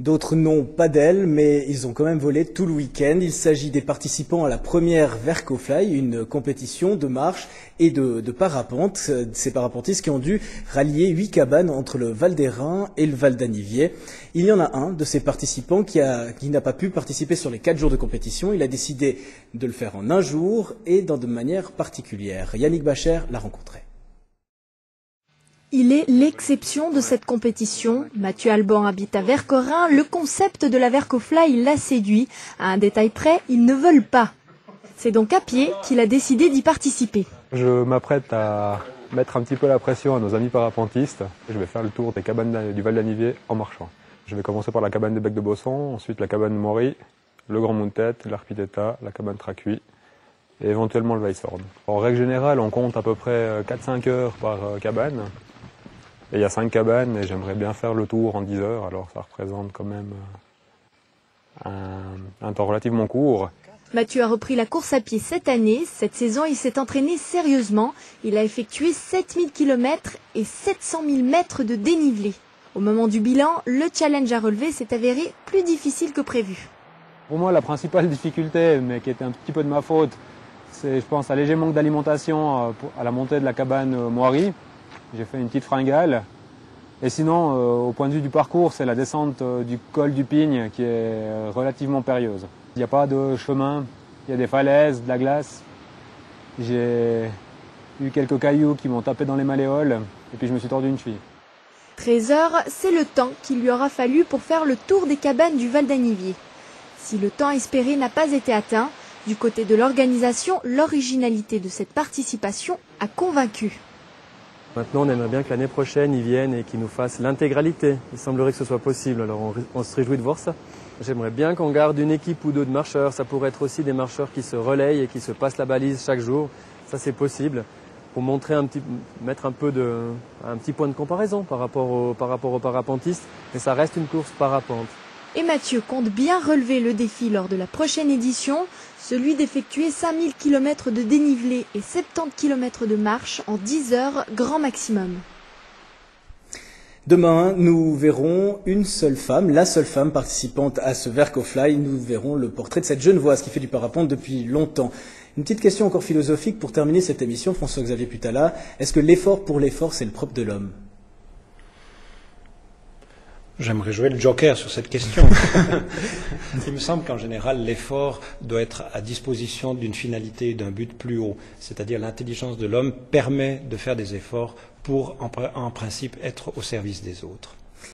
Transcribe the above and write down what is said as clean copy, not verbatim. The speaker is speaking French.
D'autres n'ont pas d'ailes, mais ils ont quand même volé tout le week-end. Il s'agit des participants à la première Vercofly, une compétition de marche et de parapente. Ces parapentistes qui ont dû rallier 8 cabanes entre le Val d'Airain et le Val d'Anniviers. Il y en a un de ces participants qui n'a pas pu participer sur les 4 jours de compétition. Il a décidé de le faire en un jour et de manière particulière. Yannick Bacher l'a rencontré. Il est l'exception de cette compétition. Mathieu Alban habite à Vercorin. Le concept de la Vercofly l'a séduit. À un détail près, ils ne veulent pas. C'est donc à pied qu'il a décidé d'y participer. Je m'apprête à mettre un petit peu la pression à nos amis parapentistes. Je vais faire le tour des cabanes du Val d'Anniviers en marchant. Je vais commencer par la cabane des Becs de Bosson, ensuite la cabane Maury, le Grand Montet, l'Arpiteta, la cabane Tracuit et éventuellement le Weisshorn. En règle générale, on compte à peu près 4-5 heures par cabane. Et il y a 5 cabanes et j'aimerais bien faire le tour en 10 heures, alors ça représente quand même un temps relativement court. Mathieu a repris la course à pied cette année. Cette saison, il s'est entraîné sérieusement. Il a effectué 7000 km et 700 000 mètres de dénivelé. Au moment du bilan, le challenge à relever s'est avéré plus difficile que prévu. Pour moi, la principale difficulté, mais qui était un petit peu de ma faute, c'est, je pense, un léger manque d'alimentation à la montée de la cabane Moiry. J'ai fait une petite fringale. Et sinon, au point de vue du parcours, c'est la descente du col du Pigne qui est relativement périlleuse. Il n'y a pas de chemin, il y a des falaises, de la glace. J'ai eu quelques cailloux qui m'ont tapé dans les malléoles et puis je me suis tordu une cheville. 13 heures, c'est le temps qu'il lui aura fallu pour faire le tour des cabanes du Val d'Anniviers. Si le temps espéré n'a pas été atteint, du côté de l'organisation, l'originalité de cette participation a convaincu. Maintenant, on aimerait bien que l'année prochaine, ils viennent et qu'ils nous fassent l'intégralité. Il semblerait que ce soit possible, alors on se réjouit de voir ça. J'aimerais bien qu'on garde une équipe ou deux de marcheurs. Ça pourrait être aussi des marcheurs qui se relayent et qui se passent la balise chaque jour. Ça, c'est possible. Pour montrer mettre un petit point de comparaison par rapport aux parapentistes. Mais ça reste une course parapente. Et Mathieu compte bien relever le défi lors de la prochaine édition, celui d'effectuer 5000 km de dénivelé et 70 km de marche en 10 heures grand maximum. Demain, nous verrons une seule femme, la seule femme participante à ce Vercofly. Nous verrons le portrait de cette Genevoise qui fait du parapente depuis longtemps. Une petite question encore philosophique pour terminer cette émission, François-Xavier Putala. Est-ce que l'effort pour l'effort, c'est le propre de l'homme ? J'aimerais jouer le joker sur cette question. Il me semble qu'en général, l'effort doit être à disposition d'une finalité et d'un but plus haut. C'est-à-dire l'intelligence de l'homme permet de faire des efforts pour, en principe, être au service des autres.